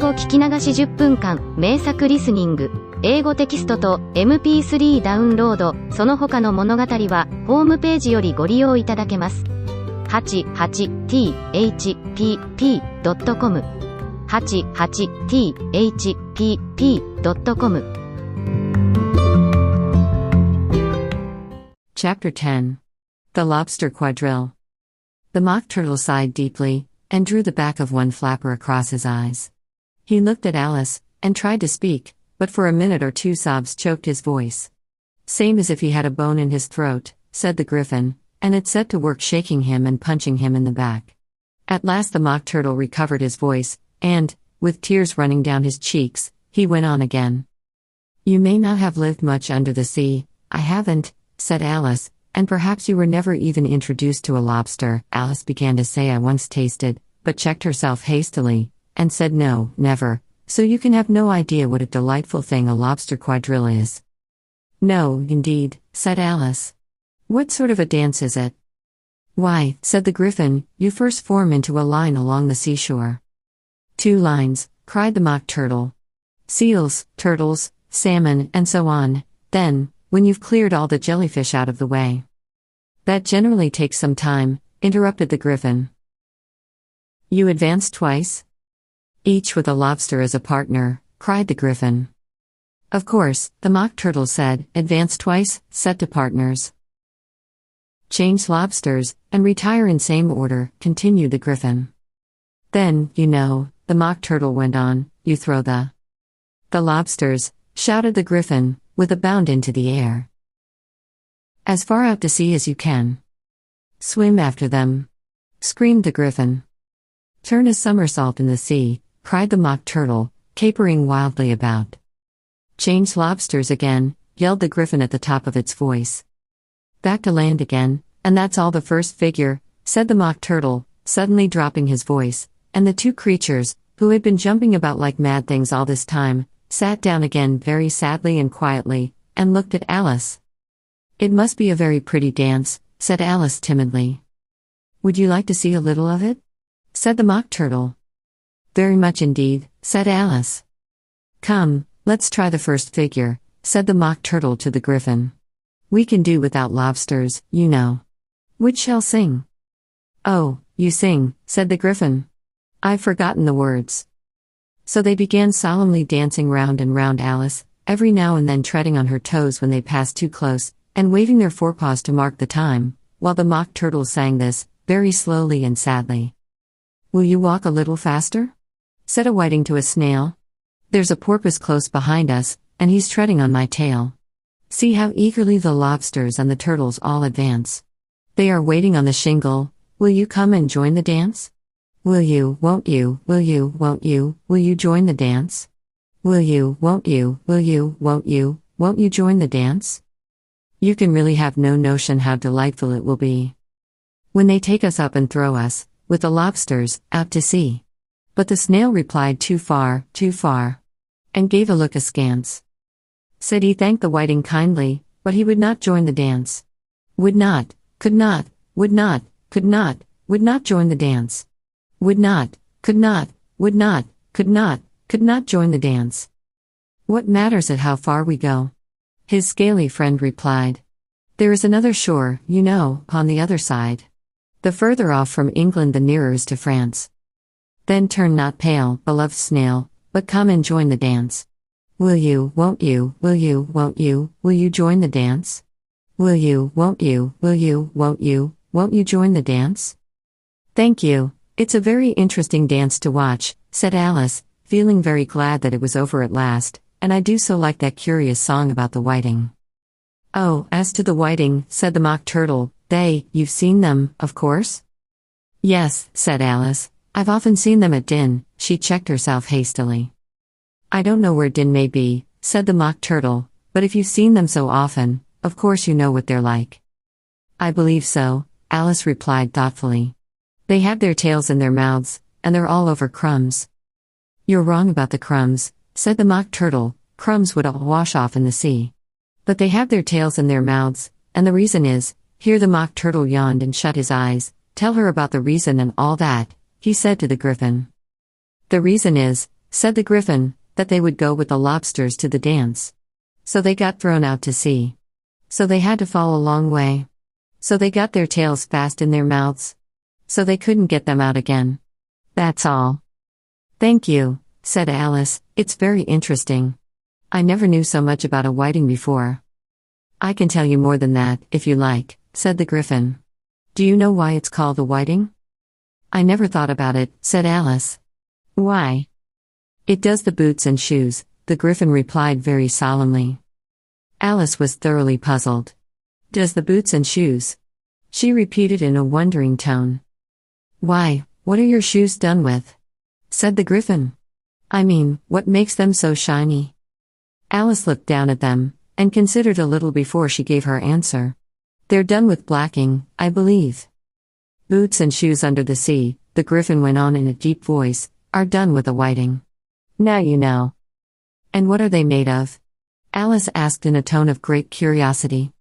語聞き流し10分間、名作リスニング、英語テキストと MP3 ダウンロード、その他の物語は、ホームページよりご利用いただけます。88thpp.com 88thpp.com Chapter 10. The Lobster Quadrille. The Mock Turtle sighed deeply, and drew the back of one flapper across his eyes. He looked at Alice, and tried to speak, but for a minute or two sobs choked his voice. "Same as if he had a bone in his throat," said the Griffin, and it set to work shaking him and punching him in the back. At last the Mock Turtle recovered his voice, and, with tears running down his cheeks, he went on again. "You may not have lived much under the sea, I haven't," said Alice, "and perhaps you were never even introduced to a lobster." Alice began to say "I once tasted," but checked herself hastily, and said "No, never, so you can have no idea what a delightful thing a lobster quadrille is." "No, indeed," said Alice. "What sort of a dance is it?" "Why," said the Griffin, "you first form into a line along the seashore." "2 lines," cried the Mock Turtle. "Seals, turtles, salmon, and so on, then, when you've cleared all the jellyfish out of the way." "That generally takes some time," interrupted the Griffin. "You advance twice?" "Each with a lobster as a partner," cried the Griffin. "Of course," the Mock Turtle said, "advance twice, set to partners. Change lobsters, and retire in same order," continued the Griffin. "Then, you know," the Mock Turtle went on, "you throw the lobsters," shouted the Griffin, with a bound into the air. "As far out to sea as you can. Swim after them," screamed the Griffin. "Turn a somersault in the sea," cried the Mock Turtle, capering wildly about. "Change lobsters again," yelled the Griffin at the top of its voice. "Back to land again, and that's all the first figure," said the Mock Turtle, suddenly dropping his voice, and the two creatures, who had been jumping about like mad things all this time, sat down again very sadly and quietly, and looked at Alice. "It must be a very pretty dance," said Alice timidly. "Would you like to see a little of it?" said the Mock Turtle. "Very much indeed," said Alice. "Come, let's try the first figure," said the Mock Turtle to the Griffin. "We can do without lobsters, you know. Which shall sing?" "Oh, you sing," said the Griffin. "I've forgotten the words." So they began solemnly dancing round and round Alice, every now and then treading on her toes when they passed too close, and waving their forepaws to mark the time, while the Mock Turtle sang this, very slowly and sadly. "Will you walk a little faster?" said a whiting to a snail. "There's a porpoise close behind us, and he's treading on my tail. See how eagerly the lobsters and the turtles all advance. They are waiting on the shingle. Will you come and join the dance? Will you, won't you, will you, won't you join the dance? Will you, won't you, will you, won't you join the dance? You can really have no notion how delightful it will be when they take us up and throw us, with the lobsters, out to sea." But the snail replied too far, and gave a look askance. Said he thanked the whiting kindly, but he would not join the dance. Would not, could not, would not, could not join the dance. Would not, could not, would not, could not join the dance. "What matters it how far we go?" his scaly friend replied. "There is another shore, you know, upon the other side. The further off from England the nearer is to France. Then turn not pale, beloved snail, but come and join the dance. Will you, won't you, will you join the dance? Will you, won't you, will you join the dance?" "Thank you. It's a very interesting dance to watch," said Alice, feeling very glad that it was over at last, "and I do so like that curious song about the whiting." "Oh, as to the whiting," said the Mock Turtle, you've seen them, of course?" "Yes," said Alice, "I've often seen them at Din." She checked herself hastily. "I don't know where Din may be," said the Mock Turtle, "but if you've seen them so often, of course you know what they're like." "I believe so," Alice replied thoughtfully. "They have their tails in their mouths, and they're all over crumbs." "You're wrong about the crumbs," said the Mock Turtle. "Crumbs would all wash off in the sea. But they have their tails in their mouths, and the reason is," here the Mock Turtle yawned and shut his eyes, "tell her about the reason and all that," he said to the Griffin. "The reason is," said the Griffin, that they would go with the lobsters to the dance. So they got thrown out to sea. So they had to fall a long way. So they got their tails fast in their mouths. So they couldn't get them out again. That's all. Thank you, said Alice, it's very interesting. I never knew so much about a whiting before. I can tell you more than that, if you like, said the Griffin. Do you know why it's called a whiting? I never thought about it, said Alice. Why? It does the boots and shoes, the Griffin replied very solemnly. Alice was thoroughly puzzled. Does the boots and shoes? She repeated in a wondering tone. Why, what are your shoes done with? Said the Griffin. I mean, what makes them so shiny? Alice looked down at them, and considered a little before she gave her answer. They're done with blacking, I believe. Boots and shoes under the sea, the Griffin went on in a deep voice, are done with a whiting. Now you know. And what are they made of? Alice asked in a tone of great curiosity.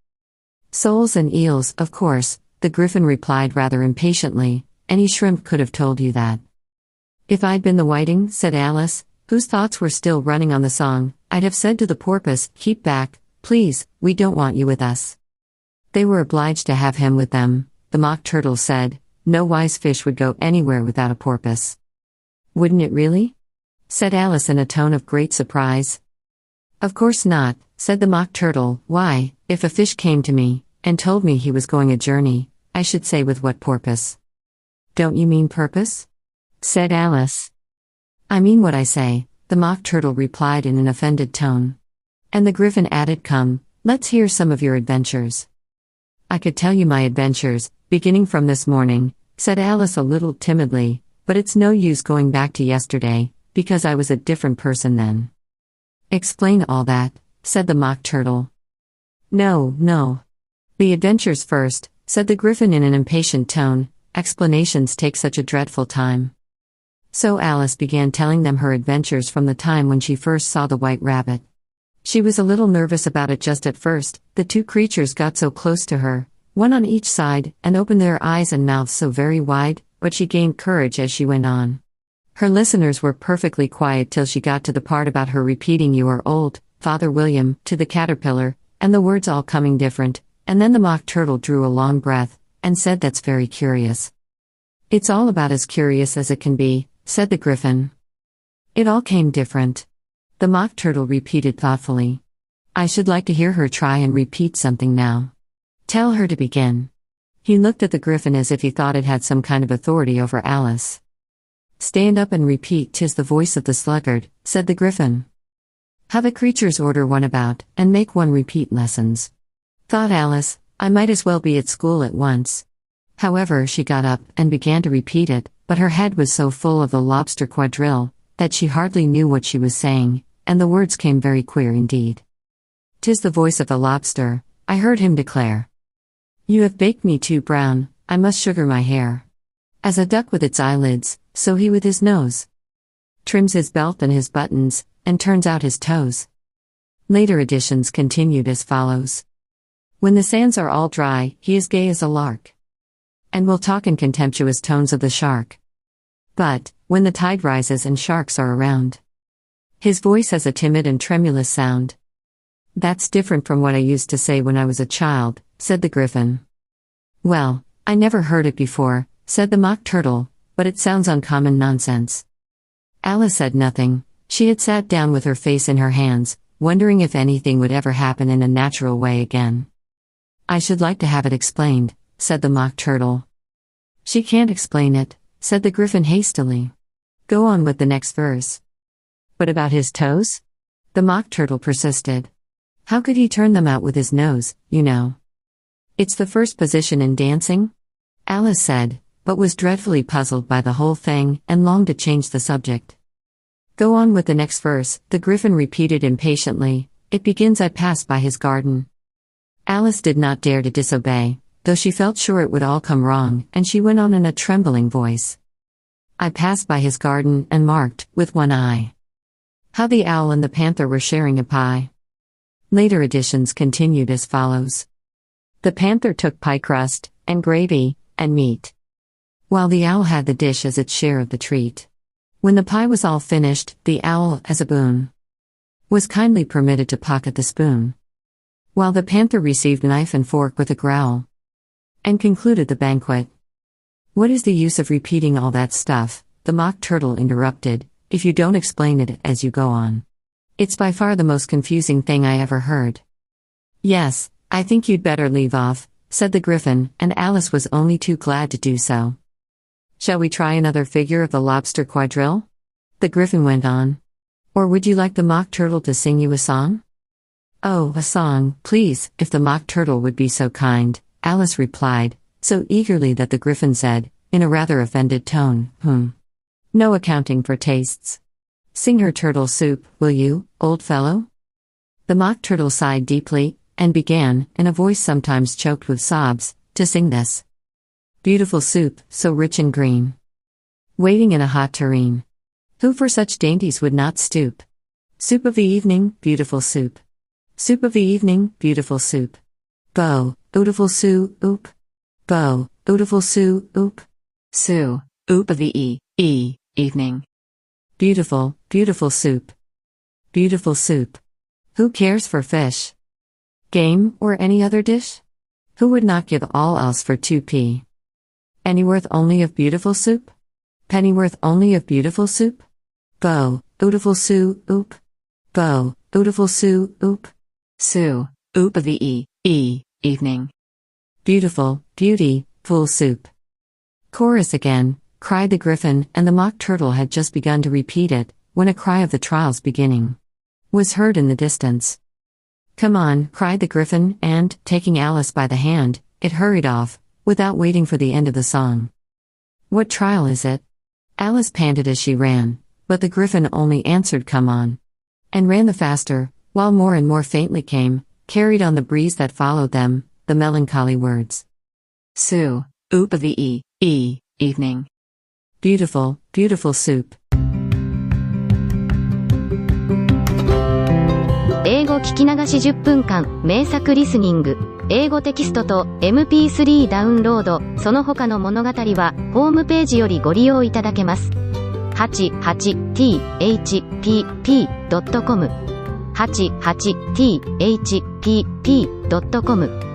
Soles and eels, of course, the Griffin replied rather impatiently. Any shrimp could have told you that. If I'd been the whiting, said Alice, whose thoughts were still running on the song, I'd have said to the porpoise, keep back, please, we don't want you with us. They were obliged to have him with them, the Mock Turtle said. No wise fish would go anywhere without a porpoise. Wouldn't it really? Said Alice in a tone of great surprise. Of course not, said the Mock Turtle. Why, if a fish came to me, and told me he was going a journey, I should say with what purpose. Don't you mean purpose? Said Alice. I mean what I say, the Mock Turtle replied in an offended tone. And the Griffin added, come, let's hear some of your adventures. I could tell you my adventures, beginning from this morning, said Alice a little timidly, but it's no use going back to yesterday, because I was a different person then. Explain all that, said the Mock Turtle. No. The adventures first, said the Griffin in an impatient tone. Explanations take such a dreadful time. So Alice began telling them her adventures from the time when she first saw the White Rabbit. She was a little nervous about it just at first. The two creatures got so close to her, one on each side, and opened their eyes and mouths so very wide, but she gained courage as she went on. Her listeners were perfectly quiet till she got to the part about her repeating "you are old, Father William," to the caterpillar, and the words all coming different, and then the Mock Turtle drew a long breath, and said, that's very curious. It's all about as curious as it can be, said the Griffin. It all came different. The Mock Turtle repeated thoughtfully. I should like to hear her try and repeat something now. Tell her to begin. He looked at the Griffin as if he thought it had some kind of authority over Alice. Stand up and repeat, 'tis the voice of the sluggard, said the Griffin. How the creatures order one about, and make one repeat lessons. Thought Alice, I might as well be at school at once. However, she got up and began to repeat it, but her head was so full of the lobster quadrille, that she hardly knew what she was saying, and the words came very queer indeed. 'Tis the voice of the lobster, I heard him declare. You have baked me too brown, I must sugar my hair. As a duck with its eyelids, so he with his nose trims his belt and his buttons, and turns out his toes. Later editions continued as follows. When the sands are all dry, he is gay as a lark, and will talk in contemptuous tones of the shark. But, when the tide rises and sharks are around, his voice has a timid and tremulous sound. That's different from what I used to say when I was a child, said the Griffin. Well, I never heard it before, said the Mock Turtle, but it sounds uncommon nonsense. Alice said nothing. She had sat down with her face in her hands, wondering if anything would ever happen in a natural way again. I should like to have it explained, said the Mock Turtle. She can't explain it, said the Griffin hastily. Go on with the next verse. But about his toes? The Mock Turtle persisted. How could he turn them out with his nose, you know? It's the first position in dancing? Alice said, but was dreadfully puzzled by the whole thing, and longed to change the subject. Go on with the next verse, the Griffin repeated impatiently. It begins, I passed by his garden. Alice did not dare to disobey, though she felt sure it would all come wrong, and she went on in a trembling voice. I passed by his garden, and marked, with one eye, how the owl and the panther were sharing a pie. Later editions continued as follows. The panther took pie crust, and gravy, and meat, while the owl had the dish as its share of the treat. When the pie was all finished, the owl, as a boon, was kindly permitted to pocket the spoon, while the panther received knife and fork with a growl, and concluded the banquet. What is the use of repeating all that stuff? The Mock Turtle interrupted, if you don't explain it as you go on. It's by far the most confusing thing I ever heard. Yes, I think you'd better leave off, said the Gryphon, and Alice was only too glad to do so. Shall we try another figure of the lobster quadrille? The Gryphon went on. Or would you like the Mock Turtle to sing you a song? Oh, a song, please, if the Mock Turtle would be so kind, Alice replied, so eagerly that the Gryphon said, in a rather offended tone, No accounting for tastes. Sing her turtle soup, will you, old fellow? The Mock Turtle sighed deeply, and began, in a voice sometimes choked with sobs, to sing this. Beautiful soup, so rich and green, waiting in a hot tureen. Who for such dainties would not stoop? Soup of the evening, beautiful soup. Soup of the evening, beautiful soup. Bo, beautiful soup. Bo, beautiful soup. Soup of the evening. Beautiful, beautiful soup. Beautiful soup. Who cares for fish, game, or any other dish? Who would not give all else for 2p? Pennyworth only of beautiful soup? Pennyworth only of beautiful soup? Bo, beautiful soup. Bo, beautiful soup. Soup of the evening. Beautiful, beautiful soup. Chorus again, cried the Gryphon, and the Mock Turtle had just begun to repeat it, when a cry of the trial's beginning was heard in the distance. Come on, cried the Gryphon, and, taking Alice by the hand, it hurried off, without waiting for the end of the song. What trial is it? Alice panted as she ran, but the Gryphon only answered come on, and ran the faster, while more and more faintly came, carried on the breeze that followed them, the melancholy words. Soup of the evening. Beautiful, beautiful soup. 英語聞き流し10分間、名作リスニング。英語テキストと MP3 ダウンロード、その他の物語は、ホームページよりご利用いただけます。88thpp.com 88thpp.com